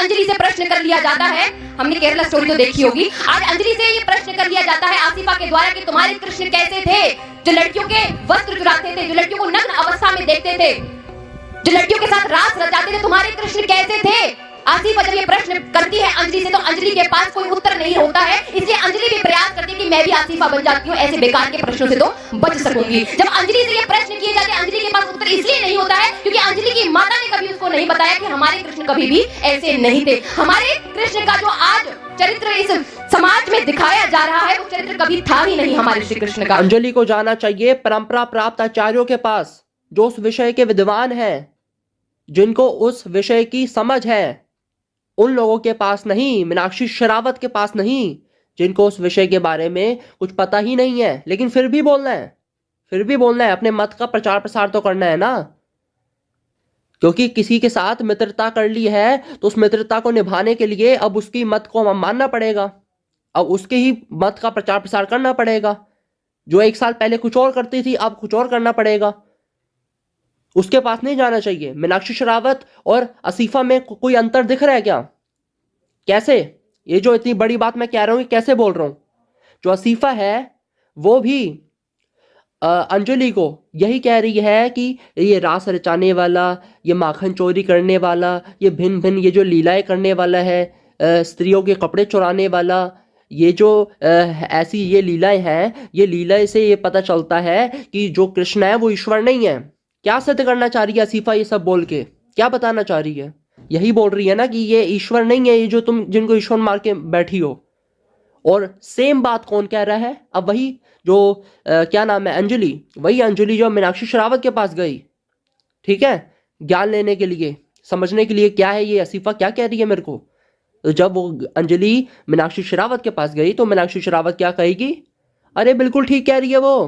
अंजलि से प्रश्न कर लिया जाता है, हमने केरला स्टोरी तो देखी होगी, आज अंजलि से ये प्रश्न कर लिया जाता है आसिफा के द्वारा कि तुम्हारे कृष्ण कैसे थे, जो लड़कियों के वस्त्र चुराते थे, जो लड़कियों को नग्न अवस्था में देखते थे, जो लड़कियों के साथ रास रचाते थे, तुम्हारे कृष्ण कैसे थे। आसिफा जब ये प्रश्न करती है अंजलि से तो अंजलि के पास कोई उत्तर नहीं होता है, इसलिए अंजलि भी प्रयास करती है कि मैं भी आसिफा बन जाती हूँ, ऐसे बेकार के प्रश्नों से तो बच सकूंगी। जब अंजलि से ये प्रश्न किए जाते हैं अंजलि के पास उत्तर इसलिए नहीं होता है क्योंकि अंजलि की माता ने कभी उसको नहीं बताया कि हमारे कृष्ण कभी भी ऐसे नहीं थे। हमारे कृष्ण का जो आज चरित्र इस समाज में दिखाया जा रहा है वो चरित्र कभी था ही नहीं हमारे श्री कृष्ण का। अंजलि को जाना चाहिए परंपरा प्राप्त आचार्यों के पास, जो उस विषय के विद्वान हैं, जिनको उस विषय की समझ है, उन लोगों के पास नहीं, मीनाक्षी शेरावत के पास नहीं, जिनको उस विषय के बारे में कुछ पता ही नहीं है, लेकिन फिर भी बोलना है, अपने मत का प्रचार प्रसार तो करना है ना। क्योंकि किसी के साथ मित्रता कर ली है तो उस मित्रता को निभाने के लिए अब उसकी मत को हम मानना पड़ेगा, अब उसके ही मत का प्रचार प्रसार करना पड़ेगा। जो एक साल पहले कुछ और करती थी अब कुछ और करना पड़ेगा, उसके पास नहीं जाना चाहिए। मीनाक्षी शेरावत और आसिफा में कोई अंतर दिख रहा है क्या? कैसे? ये जो इतनी बड़ी बात मैं कह रहा हूं कैसे बोल रहा हूं? जो आसिफा है वो भी अंजलि को यही कह रही है कि ये रास रचाने वाला, ये माखन चोरी करने वाला, ये भिन्न भिन्न ये जो लीलाएं करने वाला है, स्त्रियों के कपड़े चुराने वाला, ये जो ऐसी ये लीलाएं हैं, ये लीलाएं से ये पता चलता है कि जो कृष्ण है वो ईश्वर नहीं है। क्या सिद्ध करना चाह रही है आसिफा ये सब बोल के? क्या बताना चाह रही है? यही बोल रही है ना कि ये ईश्वर नहीं है, ये जो तुम जिनको ईश्वर मार के बैठी हो। और सेम बात कौन कह रहा है? अब वही जो क्या नाम है, अंजलि, वही अंजलि जो मीनाक्षी शेरावत के पास गई, ठीक है, ज्ञान लेने के लिए, समझने के लिए क्या है ये आसिफा क्या कह रही है मेरे को। तो जब वो अंजलि मीनाक्षी शेरावत के पास गई तो मीनाक्षी शेरावत क्या कहेगी? अरे बिल्कुल ठीक कह रही है वो,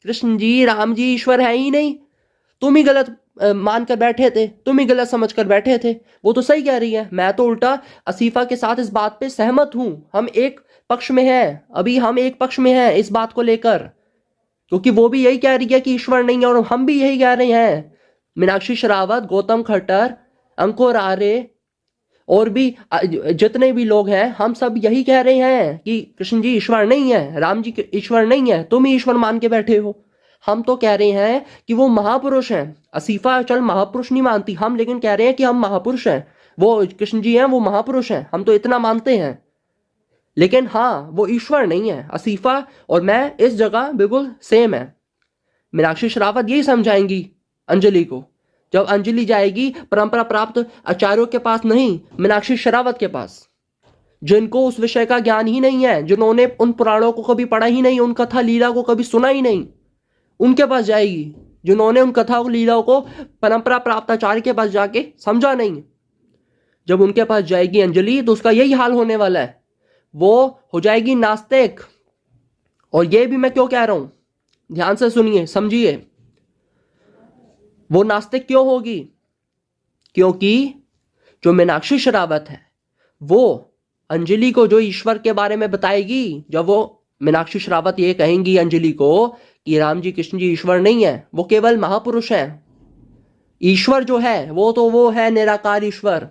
कृष्ण जी राम जी ईश्वर है ही नहीं, तुम ही गलत मान कर बैठे थे, तुम ही गलत समझ कर बैठे थे। वो तो सही कह रही है। मैं तो उल्टा आसिफा के साथ इस बात पे सहमत हूं। हम एक पक्ष में हैं, अभी हम एक पक्ष में हैं इस बात को लेकर, क्योंकि वो भी यही कह रही है कि ईश्वर नहीं है और हम भी यही कह रहे हैं। मीनाक्षी शेरावत, गौतम खट्टर, अंकुर आर्य और भी जितने भी लोग हैं, हम सब यही कह रहे हैं कि कृष्ण जी ईश्वर नहीं है, राम जी ईश्वर नहीं है, तुम ही ईश्वर मान के बैठे हो। हम तो कह रहे हैं कि वो महापुरुष हैं। आसिफा चल महापुरुष नहीं मानती हम, लेकिन कह रहे हैं कि हम महापुरुष हैं, वो कृष्ण जी हैं वो महापुरुष हैं, हम तो इतना मानते हैं। लेकिन हाँ वो ईश्वर नहीं है। आसिफा और मैं इस जगह बिल्कुल सेम है। मीनाक्षी शेरावत यही समझाएंगी अंजलि को, जब अंजलि जाएगी परंपरा प्राप्त आचार्यों के पास नहीं, मीनाक्षी शेरावत के पास, जिनको उस विषय का ज्ञान ही नहीं है, जिन्होंने उन पुराणों को कभी पढ़ा ही नहीं, उन कथा लीला को कभी सुना ही नहीं, उनके पास जाएगी, जिन्होंने उन कथा लीलाओं को परंपरा प्राप्त आचार्य के पास जाके समझा नहीं। जब उनके पास जाएगी अंजलि तो उसका यही हाल होने वाला है, वो हो जाएगी नास्तिक। और ये भी मैं क्यों कह रहा हूं, ध्यान से सुनिए, समझिए। वो नास्तिक क्यों होगी? क्योंकि जो मीनाक्षी शेरावत है वो अंजलि को जो ईश्वर के बारे में बताएगी, जब वो मीनाक्षी शेरावत ये कहेंगी अंजलि को कि राम जी कृष्ण जी ईश्वर नहीं है, वो केवल महापुरुष हैं, ईश्वर जो है वो है निराकार ईश्वर।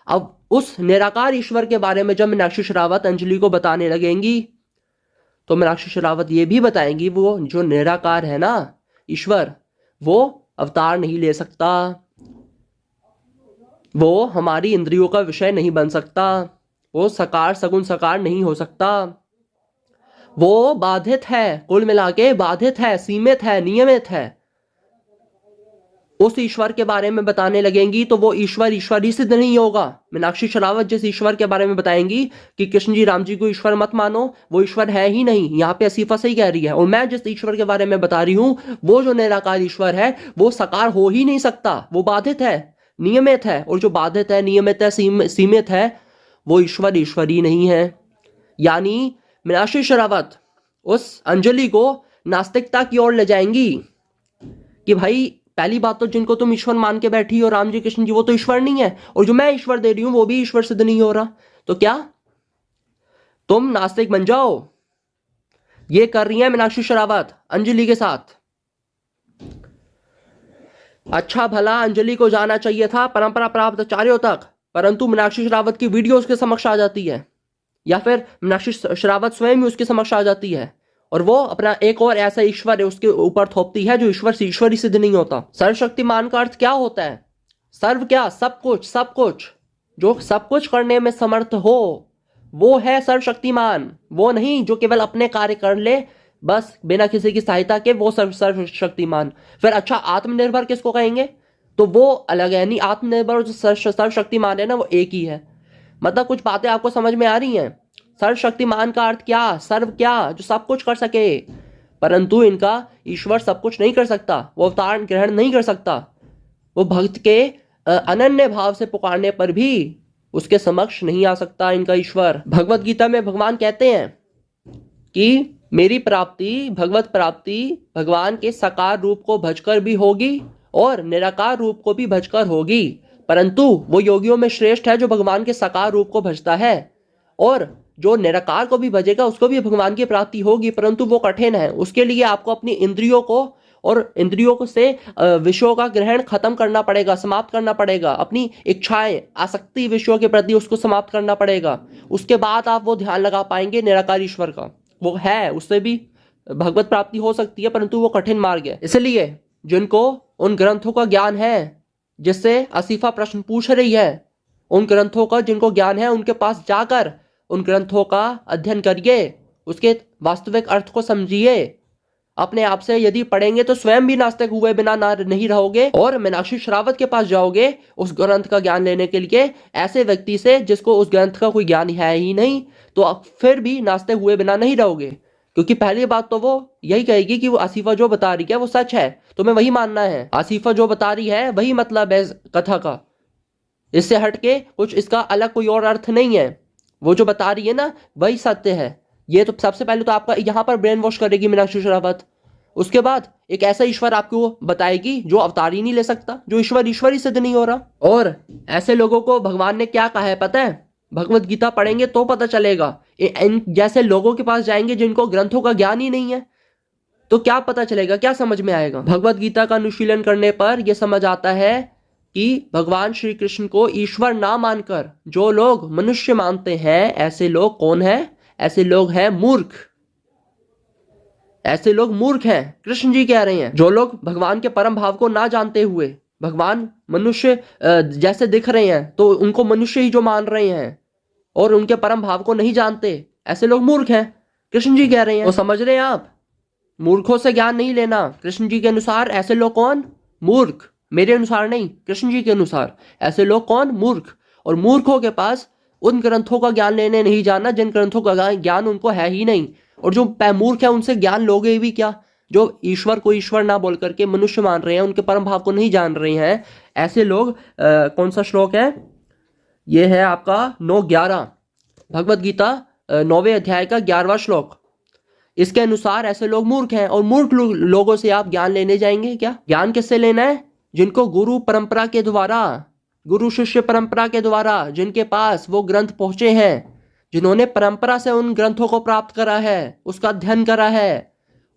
अब उस निराकार ईश्वर के बारे में जब मीनाक्षी शेरावत अंजलि को बताने लगेंगी तो मीनाक्षी शेरावत ये भी बताएंगी वो जो निराकार है ना ईश्वर, वो अवतार नहीं ले सकता, वो हमारी इंद्रियों का विषय नहीं बन सकता, वो सकार सगुण सकार नहीं हो सकता, वो बाधित है, कुल मिला के बाधित है, सीमित है, नियमित है। उस ईश्वर के बारे में बताने लगेंगी तो वो ईश्वर ईश्वर ही सिद्ध नहीं होगा। मीनाक्षी शेरावत जिस ईश्वर के बारे में बताएंगी कि कृष्ण जी राम जी को ईश्वर मत मानो, वो ईश्वर है ही नहीं। यहाँ पे आसिफा सही कह रही है। और मैं जिस ईश्वर के बारे में बता रही हूँ वो जो निराकार ईश्वर है वो साकार हो ही नहीं सकता, वो बाधित है, नियमित है। और जो बाधित है, नियमित है, सीमित है, वो ईश्वर ईश्वर ही नहीं है। यानी मीनाक्षी शेरावत उस अंजलि को नास्तिकता की ओर ले जाएंगी कि भाई पहली बात तो जिनको तुम ईश्वर मान के बैठी हो राम जी कृष्ण जी, वो तो ईश्वर नहीं है, और जो मैं ईश्वर दे रही हूं वो भी ईश्वर सिद्ध नहीं हो रहा, तो क्या तुम नास्तिक बन जाओ? ये कर रही है मीनाक्षी शेरावत अंजलि के साथ। अच्छा भला अंजलि को जाना चाहिए था परंपरा प्राप्त आचार्यों तक, परंतु मीनाक्षी शेरावत की वीडियो उसके समक्ष आ जाती है, या फिर मीनाक्षी शेरावत स्वयं ही उसके समक्ष आ जाती है और वो अपना एक और ऐसा ईश्वर है उसके ऊपर थोपती है जो ईश्वर से ईश्वरी सिद्ध नहीं होता। सर्वशक्तिमान का अर्थ क्या होता है? सर्व क्या? सब कुछ, सब कुछ। जो सब कुछ करने में समर्थ हो वो है सर्वशक्तिमान। वो नहीं जो केवल अपने कार्य कर ले बस बिना किसी की सहायता के, वो सर्वशक्तिमान। फिर अच्छा, आत्मनिर्भर किसको कहेंगे? तो वो अलग है। यानी आत्मनिर्भर और जो सर्वशक्तिमान है ना, वो एक ही है। मतलब कुछ बातें आपको समझ में आ रही हैं? सर्वशक्तिमान का अर्थ क्या? सर्व क्या? जो सब कुछ कर सके। परंतु इनका ईश्वर सब कुछ नहीं कर सकता, वो अवतार ग्रहण नहीं कर सकता। वो भक्त के अनन्य भाव से पुकारने पर भी उसके समक्ष नहीं आ सकता इनका ईश्वर। भगवत गीता में भगवान कहते हैं कि मेरी प्राप्ति, भगवत प्राप्ति भगवान के साकार रूप को भजकर भी होगी और निराकार रूप को भी भजकर होगी, परंतु वो योगियों में श्रेष्ठ है जो भगवान के साकार रूप को भजता है, और जो निराकार को भी भजेगा उसको भी भगवान की प्राप्ति होगी, परंतु वो कठिन है। उसके लिए आपको अपनी इंद्रियों को और इंद्रियों को से विषयों का ग्रहण खत्म करना पड़ेगा, समाप्त करना पड़ेगा। अपनी इच्छाएं, आसक्ति विषयों के प्रति उसको समाप्त करना पड़ेगा। उसके बाद आप वो ध्यान लगा पाएंगे निराकार ईश्वर का। वो है, उससे भी भगवत प्राप्ति हो सकती है, परंतु वो कठिन मार्ग है। इसलिए जिनको उन ग्रंथों का ज्ञान है जिससे आसिफा प्रश्न पूछ रही है, उन ग्रंथों का जिनको ज्ञान है उनके पास जाकर उन ग्रंथों का अध्ययन करिए, उसके वास्तविक अर्थ को समझिए। अपने आप से यदि पढ़ेंगे तो स्वयं भी नास्तिक हुए बिना नहीं रहोगे, और मीनाक्षी शेरावत के पास जाओगे उस ग्रंथ का ज्ञान लेने के लिए ऐसे व्यक्ति से जिसको उस ग्रंथ का कोई ज्ञान है ही नहीं, तो आप फिर भी नास्तिक हुए बिना नहीं रहोगे। क्योंकि पहली बात तो वो यही कहेगी कि वो आसिफा जो बता रही है वो सच है, तुम्हें वही मानना है। आसिफा जो बता रही है वही मतलब है कथा का, इससे हटके कुछ इसका अलग कोई और अर्थ नहीं है। वो जो बता रही है ना वही सत्य है। ये तो सबसे पहले तो आपका यहाँ पर ब्रेन वॉश करेगी मीनाक्षी शेरावत। उसके बाद एक ऐसा ईश्वर आपको बताएगी जो अवतार ही नहीं ले सकता, जो ईश्वर ही सिद्ध नहीं हो रहा। और ऐसे लोगों को भगवान ने क्या कहा है पता है? भगवत गीता पढ़ेंगे तो पता चलेगा। इन जैसे लोगों के पास जाएंगे जिनको ग्रंथों का ज्ञान ही नहीं है, तो क्या पता चलेगा, क्या समझ में आएगा? भगवत गीता का अनुशीलन करने पर यह समझ आता है कि भगवान श्री कृष्ण को ईश्वर ना मानकर जो लोग मनुष्य मानते हैं, ऐसे लोग कौन है? ऐसे लोग हैं मूर्ख। ऐसे लोग मूर्ख हैं, कृष्ण जी कह रहे हैं। जो लोग भगवान के परम भाव को ना जानते हुए भगवान मनुष्य जैसे दिख रहे हैं तो उनको मनुष्य ही जो मान रहे हैं और उनके परम भाव को नहीं जानते, ऐसे लोग मूर्ख हैं, कृष्ण जी कह रहे हैं। तो समझ रहे हैं आप? मूर्खों से ज्ञान नहीं लेना। कृष्ण जी के अनुसार ऐसे लोग कौन? मूर्ख। मेरे अनुसार नहीं, कृष्ण जी के अनुसार ऐसे लोग कौन? मूर्ख। और मूर्खों के पास उन ग्रंथों का ज्ञान लेने नहीं जाना जिन ग्रंथों का ज्ञान उनको है ही नहीं। और जो मूर्ख है उनसे ज्ञान लोगे भी क्या? जो ईश्वर को ईश्वर ना बोल करके मनुष्य मान रहे हैं, उनके परम भाव को नहीं जान रहे हैं, ऐसे लोग कौन सा श्लोक है? ये है आपका 9-11 भगवत गीता 9वें अध्याय का 11वां श्लोक। इसके अनुसार ऐसे लोग मूर्ख हैं। और मूर्ख लोगों से आप ज्ञान लेने जाएंगे क्या? ज्ञान किससे लेना है? जिनको गुरु परंपरा के द्वारा, गुरु शिष्य परंपरा के द्वारा जिनके पास वो ग्रंथ पहुंचे हैं, जिन्होंने परंपरा से उन ग्रंथों को प्राप्त करा है, उसका अध्ययन करा है,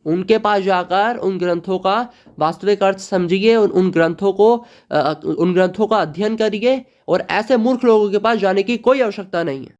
उनके पास जाकर उन ग्रंथों का वास्तविक अर्थ समझिए, उन ग्रंथों का अध्ययन करिए। और ऐसे मूर्ख लोगों के पास जाने की कोई आवश्यकता नहीं है।